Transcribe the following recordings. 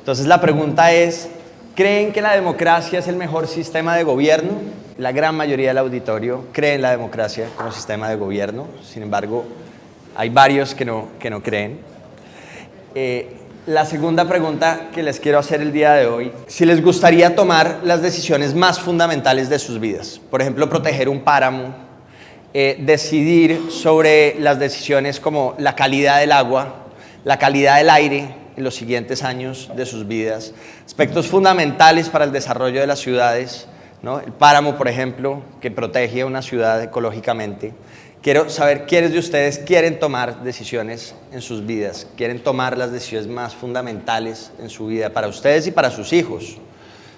Entonces la pregunta es, ¿creen que la democracia es el mejor sistema de gobierno? La gran mayoría del auditorio cree en la democracia como sistema de gobierno, sin embargo, hay varios que no creen. La segunda pregunta que les quiero hacer el día de hoy, si les gustaría tomar las decisiones más fundamentales de sus vidas, por ejemplo, proteger un páramo, decidir sobre las decisiones como la calidad del agua, la calidad del aire en los siguientes años de sus vidas, aspectos fundamentales para el desarrollo de las ciudades, ¿no? El páramo, por ejemplo, que protege a una ciudad ecológicamente. Quiero saber quiénes de ustedes quieren tomar decisiones en sus vidas, quieren tomar las decisiones más fundamentales en su vida para ustedes y para sus hijos,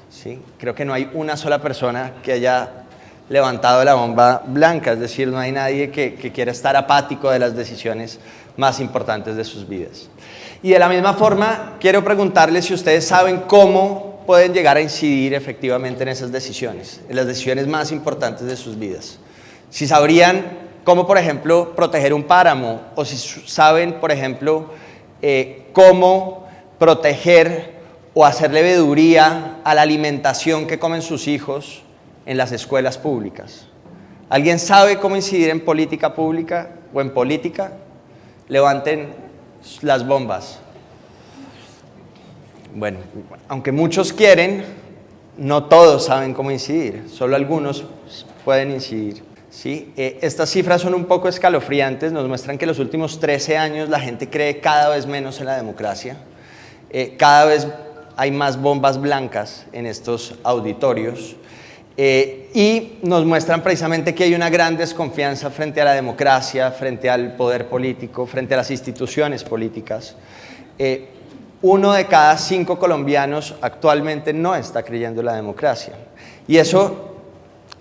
¿sí? Creo que no hay una sola persona que haya levantado la bomba blanca, es decir, no hay nadie que quiera estar apático de las decisiones más importantes de sus vidas. Y de la misma forma, quiero preguntarles si ustedes saben cómo pueden llegar a incidir efectivamente en esas decisiones, en las decisiones más importantes de sus vidas. Si sabrían cómo, por ejemplo, proteger un páramo, o si saben, por ejemplo, cómo proteger o hacer leveduría a la alimentación que comen sus hijos en las escuelas públicas. ¿Alguien sabe cómo incidir en política pública o en política? Levanten las bombas. Bueno, aunque muchos quieren, no todos saben cómo incidir, solo algunos pueden incidir. ¿Sí? Estas cifras son un poco escalofriantes, nos muestran que en los últimos 13 años la gente cree cada vez menos en la democracia, cada vez hay más bombas blancas en estos auditorios y nos muestran precisamente que hay una gran desconfianza frente a la democracia, frente al poder político, frente a las instituciones políticas. 1 de cada 5 colombianos actualmente no está creyendo en la democracia y eso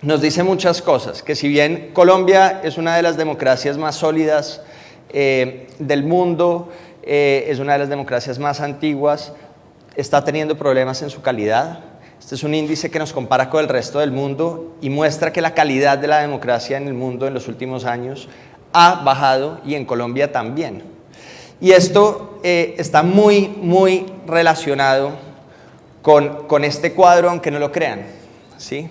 nos dice muchas cosas, que si bien Colombia es una de las democracias más sólidas del mundo, es una de las democracias más antiguas, está teniendo problemas en su calidad. Este es un índice que nos compara con el resto del mundo y muestra que la calidad de la democracia en el mundo en los últimos años ha bajado y en Colombia también. Y esto está muy relacionado con este cuadro, aunque no lo crean, ¿sí?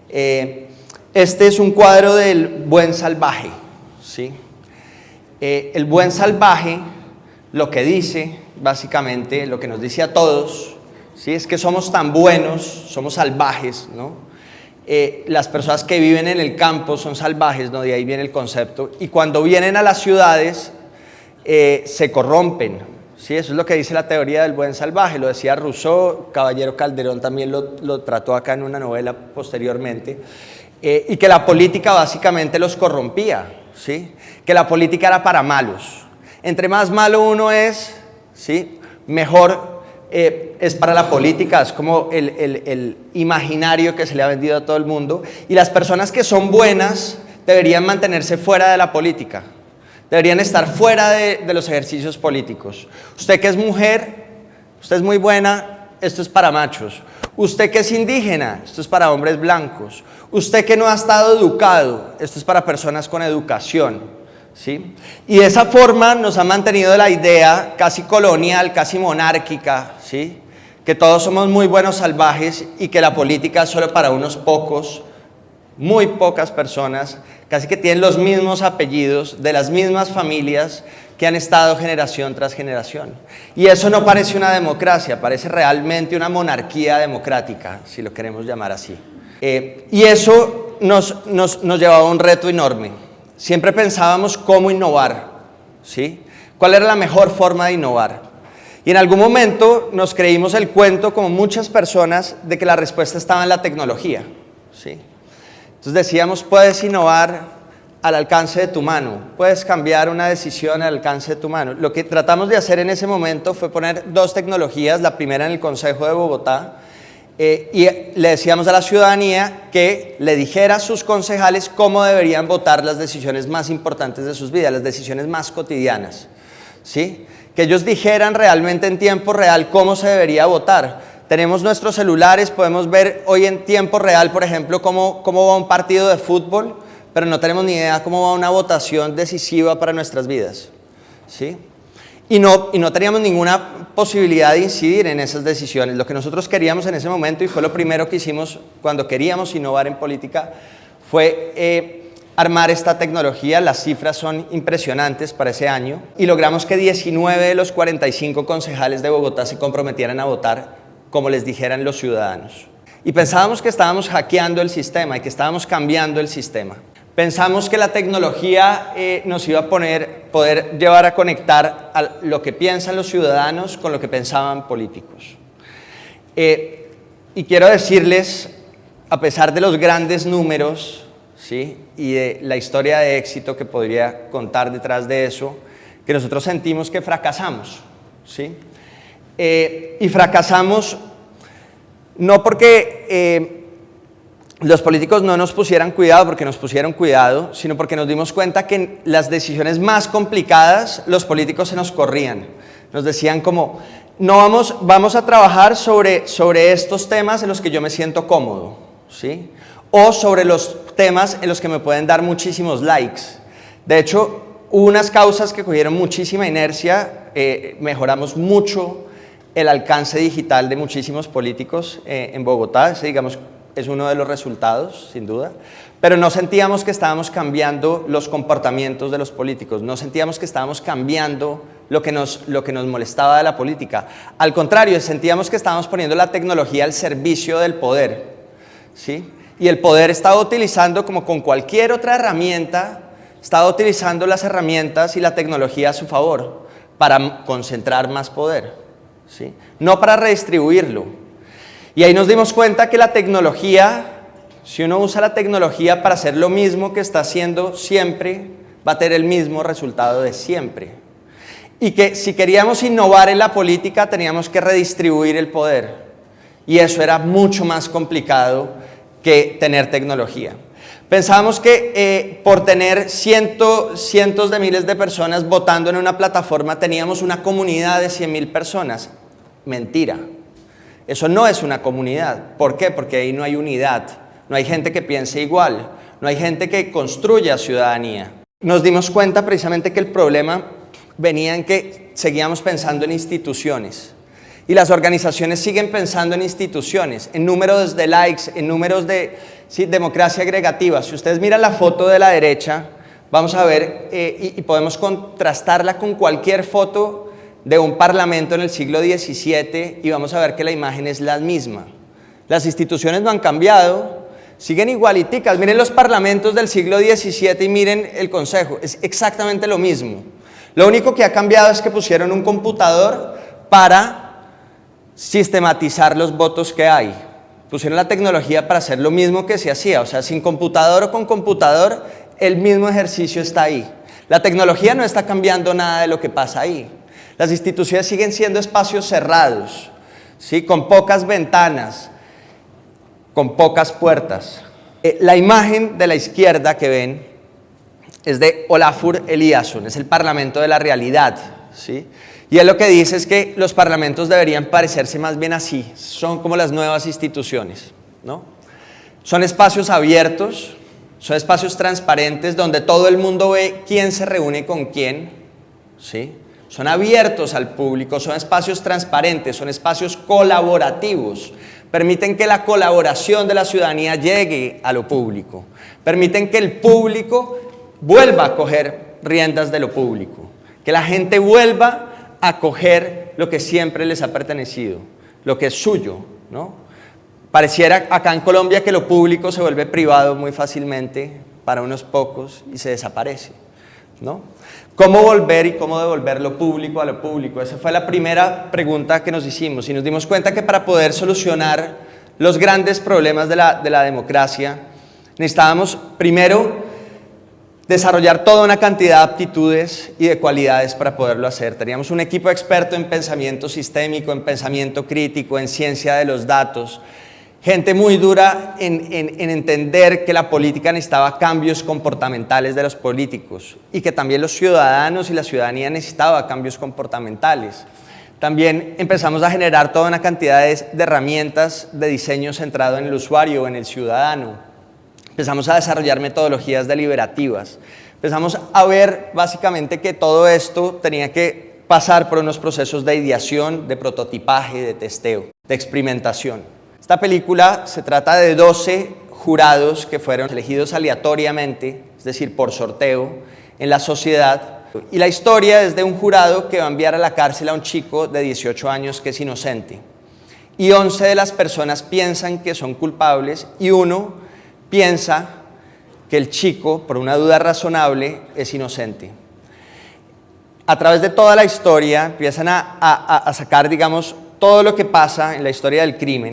Este es un cuadro del buen salvaje, ¿sí? El buen salvaje lo que dice, básicamente, lo que nos dice a todos, ¿sí? Es que somos tan buenos, somos salvajes, ¿no? Las personas que viven en el campo son salvajes, ¿no? De ahí viene el concepto, y cuando vienen a las ciudades se corrompen. Sí, eso es lo que dice la teoría del buen salvaje, lo decía Rousseau, Caballero Calderón también lo trató acá en una novela posteriormente, y que la política básicamente los corrompía, ¿sí? Que la política era para malos. Entre más malo uno es, ¿sí? Mejor es para la política, es como el imaginario que se le ha vendido a todo el mundo, y las personas que son buenas deberían mantenerse fuera de la política. Deberían estar fuera de los ejercicios políticos. Usted que es mujer, usted es muy buena, esto es para machos. Usted que es indígena, esto es para hombres blancos. Usted que no ha estado educado, esto es para personas con educación, ¿sí? Y de esa forma nos ha mantenido la idea casi colonial, casi monárquica, ¿sí? Que todos somos muy buenos salvajes y que la política es solo para unos pocos, muy pocas personas, casi que tienen los mismos apellidos, de las mismas familias que han estado generación tras generación. Y eso no parece una democracia, parece realmente una monarquía democrática, si lo queremos llamar así. Y eso nos llevaba a un reto enorme. Siempre pensábamos cómo innovar, ¿sí? ¿Cuál era la mejor forma de innovar? Y en algún momento nos creímos el cuento, como muchas personas, de que la respuesta estaba en la tecnología, ¿sí? Entonces decíamos, puedes innovar al alcance de tu mano, puedes cambiar una decisión al alcance de tu mano. Lo que tratamos de hacer en ese momento fue poner 2 tecnologías, la primera en el Consejo de Bogotá, y le decíamos a la ciudadanía que le dijera a sus concejales cómo deberían votar las decisiones más importantes de sus vidas, las decisiones más cotidianas, ¿sí? Que ellos dijeran realmente en tiempo real cómo se debería votar. Tenemos nuestros celulares, podemos ver hoy en tiempo real, por ejemplo, cómo va un partido de fútbol, pero no tenemos ni idea cómo va una votación decisiva para nuestras vidas, ¿sí? y no teníamos ninguna posibilidad de incidir en esas decisiones. Lo que nosotros queríamos en ese momento, y fue lo primero que hicimos cuando queríamos innovar en política, fue armar esta tecnología. Las cifras son impresionantes para ese año, y logramos que 19 de los 45 concejales de Bogotá se comprometieran a votar como les dijeran los ciudadanos. Y pensábamos que estábamos hackeando el sistema y que estábamos cambiando el sistema. Pensamos que la tecnología nos iba a poder llevar a conectar a lo que piensan los ciudadanos con lo que pensaban políticos. Y quiero decirles, a pesar de los grandes números, ¿sí?, y de la historia de éxito que podría contar detrás de eso, que nosotros sentimos que fracasamos, ¿sí? Y fracasamos no porque los políticos no nos pusieran cuidado, porque nos pusieron cuidado, sino porque nos dimos cuenta que en las decisiones más complicadas los políticos se nos corrían. Nos decían como, no vamos a trabajar sobre estos temas en los que yo me siento cómodo, ¿sí?, o sobre los temas en los que me pueden dar muchísimos likes. De hecho, hubo unas causas que cogieron muchísima inercia, mejoramos mucho el alcance digital de muchísimos políticos en Bogotá. Ese, digamos, es uno de los resultados, sin duda, pero no sentíamos que estábamos cambiando los comportamientos de los políticos, no sentíamos que estábamos cambiando lo que nos molestaba de la política. Al contrario, sentíamos que estábamos poniendo la tecnología al servicio del poder, ¿sí? Y el poder estaba utilizando, como con cualquier otra herramienta, estaba utilizando las herramientas y la tecnología a su favor para concentrar más poder, ¿sí?, no para redistribuirlo. Y ahí nos dimos cuenta que la tecnología, si uno usa la tecnología para hacer lo mismo que está haciendo siempre, va a tener el mismo resultado de siempre. Y que si queríamos innovar en la política, teníamos que redistribuir el poder. Y eso era mucho más complicado que tener tecnología. Pensábamos que por tener cientos de miles de personas votando en una plataforma, teníamos una comunidad de 100.000 personas. Mentira. Eso no es una comunidad. ¿Por qué? Porque ahí no hay unidad, no hay gente que piense igual, no hay gente que construya ciudadanía. Nos dimos cuenta precisamente que el problema venía en que seguíamos pensando en instituciones. Y las organizaciones siguen pensando en instituciones, en números de likes, en números de democracia agregativa. Si ustedes miran la foto de la derecha, vamos a ver, y podemos contrastarla con cualquier foto de un parlamento en el siglo XVII, y vamos a ver que la imagen es la misma. Las instituciones no han cambiado, siguen igualiticas. Miren los parlamentos del siglo XVII y miren el Consejo, es exactamente lo mismo. Lo único que ha cambiado es que pusieron un computador para sistematizar los votos que hay. Pusieron la tecnología para hacer lo mismo que se hacía, o sea, sin computador o con computador, el mismo ejercicio está ahí. La tecnología no está cambiando nada de lo que pasa ahí. Las instituciones siguen siendo espacios cerrados, ¿sí?, con pocas ventanas, con pocas puertas. La imagen de la izquierda que ven es de Olafur Eliasson, es el Parlamento de la realidad, ¿sí? Y él lo que dice es que los parlamentos deberían parecerse más bien así, son como las nuevas instituciones, ¿no? Son espacios abiertos, son espacios transparentes donde todo el mundo ve quién se reúne con quién, ¿sí? Son abiertos al público, son espacios transparentes, son espacios colaborativos, permiten que la colaboración de la ciudadanía llegue a lo público, permiten que el público vuelva a coger riendas de lo público, que la gente vuelva a coger lo que siempre les ha pertenecido, lo que es suyo, ¿no? Pareciera acá en Colombia que lo público se vuelve privado muy fácilmente para unos pocos y se desaparece, ¿no? ¿Cómo volver y cómo devolver lo público a lo público? Esa fue la primera pregunta que nos hicimos y nos dimos cuenta que para poder solucionar los grandes problemas de la democracia necesitábamos primero desarrollar toda una cantidad de aptitudes y de cualidades para poderlo hacer. Teníamos un equipo experto en pensamiento sistémico, en pensamiento crítico, en ciencia de los datos, gente muy dura en entender que la política necesitaba cambios comportamentales de los políticos y que también los ciudadanos y la ciudadanía necesitaba cambios comportamentales. También empezamos a generar toda una cantidad de herramientas de diseño centrado en el usuario, en el ciudadano. Empezamos a desarrollar metodologías deliberativas. Empezamos a ver básicamente que todo esto tenía que pasar por unos procesos de ideación, de prototipaje, de testeo, de experimentación. Esta película se trata de 12 jurados que fueron elegidos aleatoriamente, es decir, por sorteo, en la sociedad. Y la historia es de un jurado que va a enviar a la cárcel a un chico de 18 años que es inocente. Y 11 de las personas piensan que son culpables y uno piensa que el chico, por una duda razonable, es inocente. A través de toda la historia empiezan a sacar, digamos, todo lo que pasa en la historia del crimen,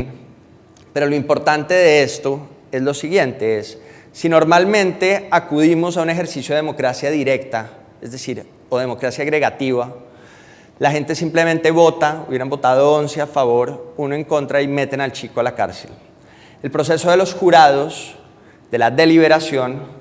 pero lo importante de esto es lo siguiente, si normalmente acudimos a un ejercicio de democracia directa, es decir, o democracia agregativa, la gente simplemente vota, hubieran votado 11 a favor, 1 en contra y meten al chico a la cárcel. El proceso de los jurados, de la deliberación,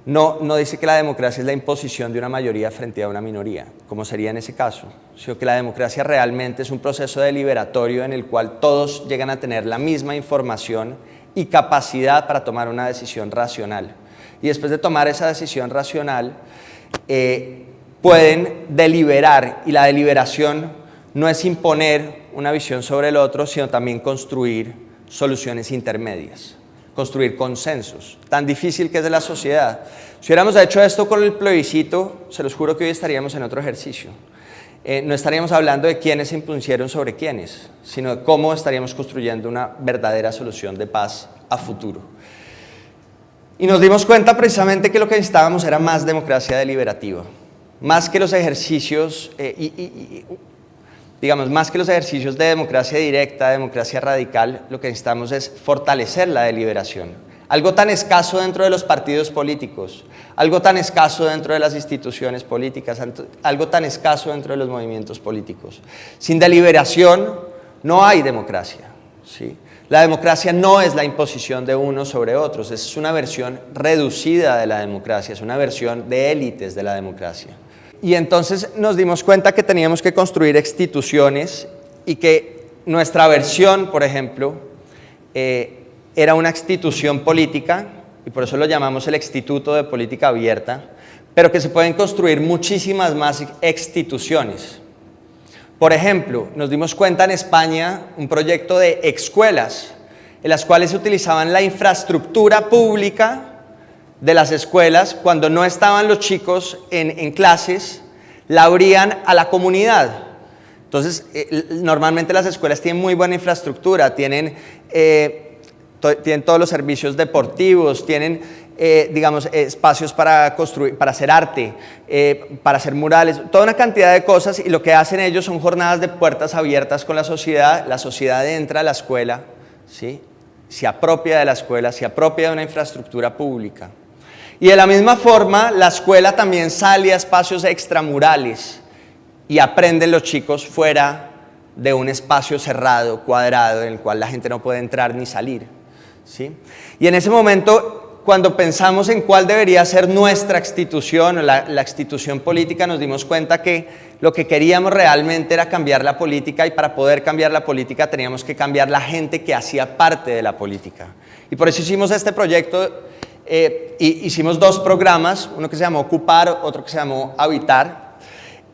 no dice que la democracia es la imposición de una mayoría frente a una minoría, como sería en ese caso, sino que la democracia realmente es un proceso deliberatorio en el cual todos llegan a tener la misma información y capacidad para tomar una decisión racional. Y después de tomar esa decisión racional, pueden deliberar, y la deliberación no es imponer una visión sobre el otro, sino también construir soluciones intermedias, construir consensos, tan difícil que es de la sociedad. Si hubiéramos hecho esto con el plebiscito, se los juro que hoy estaríamos en otro ejercicio. No estaríamos hablando de quiénes se impusieron sobre quiénes, sino de cómo estaríamos construyendo una verdadera solución de paz a futuro. Y nos dimos cuenta precisamente que lo que necesitábamos era más democracia deliberativa, más que los ejercicios, digamos, más que los ejercicios de democracia directa, democracia radical, lo que necesitamos es fortalecer la deliberación. Algo tan escaso dentro de los partidos políticos, algo tan escaso dentro de las instituciones políticas, algo tan escaso dentro de los movimientos políticos. Sin deliberación no hay democracia, ¿sí? La democracia no es la imposición de unos sobre otros, es una versión reducida de la democracia, es una versión de élites de la democracia. Y entonces nos dimos cuenta que teníamos que construir instituciones y que nuestra versión, por ejemplo, era una institución política, y por eso lo llamamos el Instituto de Política Abierta, pero que se pueden construir muchísimas más instituciones. Por ejemplo, nos dimos cuenta en España un proyecto de escuelas, en las cuales se utilizaban la infraestructura pública de las escuelas, cuando no estaban los chicos en clases, la abrían a la comunidad. Entonces, normalmente las escuelas tienen muy buena infraestructura, tienen todos los servicios deportivos, tienen, digamos, espacios para construir, para hacer arte, para hacer murales, toda una cantidad de cosas, y lo que hacen ellos son jornadas de puertas abiertas con la sociedad entra a la escuela, ¿sí? Se apropia de la escuela, se apropia de una infraestructura pública. Y de la misma forma, la escuela también sale a espacios extramurales y aprenden los chicos fuera de un espacio cerrado, cuadrado, en el cual la gente no puede entrar ni salir, ¿sí? Y en ese momento, cuando pensamos en cuál debería ser nuestra institución, la institución política, nos dimos cuenta que lo que queríamos realmente era cambiar la política, y para poder cambiar la política teníamos que cambiar la gente que hacía parte de la política. Y por eso hicimos este proyecto. Hicimos 2 programas, uno que se llamó Ocupar, otro que se llamó Habitar,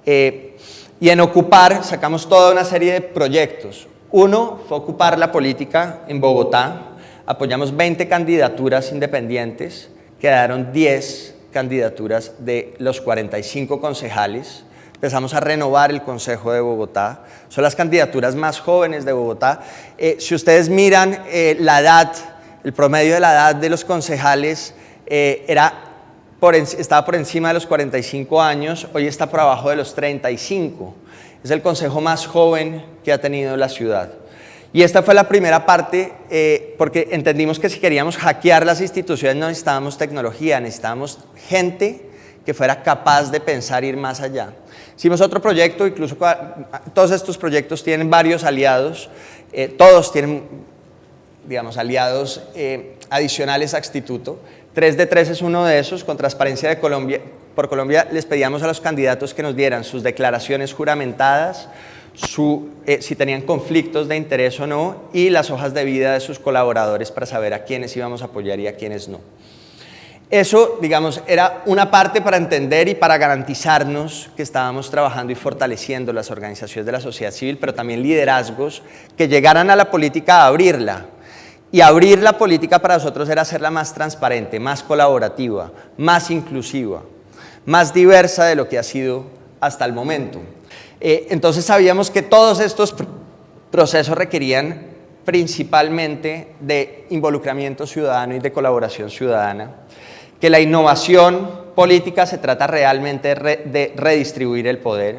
y en Ocupar sacamos toda una serie de proyectos. Uno fue ocupar la política en Bogotá, apoyamos 20 candidaturas independientes, quedaron 10 candidaturas de los 45 concejales, empezamos a renovar el Consejo de Bogotá, son las candidaturas más jóvenes de Bogotá. Si ustedes miran la edad, el promedio de la edad de los concejales estaba por encima de los 45 años, hoy está por abajo de los 35. Es el consejo más joven que ha tenido la ciudad. Y esta fue la primera parte, porque entendimos que si queríamos hackear las instituciones no necesitábamos tecnología, necesitábamos gente que fuera capaz de pensar ir más allá. Hicimos otro proyecto, incluso todos estos proyectos tienen varios aliados, todos tienen, digamos, aliados adicionales a instituto. 3 de 3 es uno de esos. Con Transparencia de Colombia, por Colombia les pedíamos a los candidatos que nos dieran sus declaraciones juramentadas, si tenían conflictos de interés o no, y las hojas de vida de sus colaboradores para saber a quiénes íbamos a apoyar y a quiénes no. Eso, digamos, era una parte para entender y para garantizarnos que estábamos trabajando y fortaleciendo las organizaciones de la sociedad civil, pero también liderazgos que llegaran a la política a abrirla. Y abrir la política para nosotros era hacerla más transparente, más colaborativa, más inclusiva, más diversa de lo que ha sido hasta el momento. Entonces sabíamos que todos estos procesos requerían principalmente de involucramiento ciudadano y de colaboración ciudadana, que la innovación política se trata realmente de redistribuir el poder,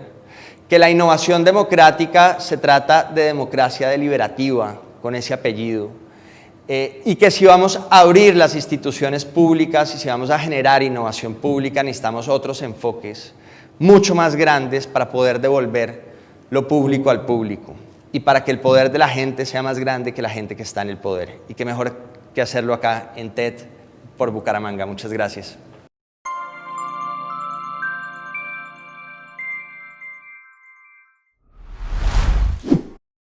que la innovación democrática se trata de democracia deliberativa, con ese apellido, y que si vamos a abrir las instituciones públicas y si vamos a generar innovación pública necesitamos otros enfoques mucho más grandes para poder devolver lo público al público y para que el poder de la gente sea más grande que la gente que está en el poder. Y qué mejor que hacerlo acá en TED por Bucaramanga. Muchas gracias.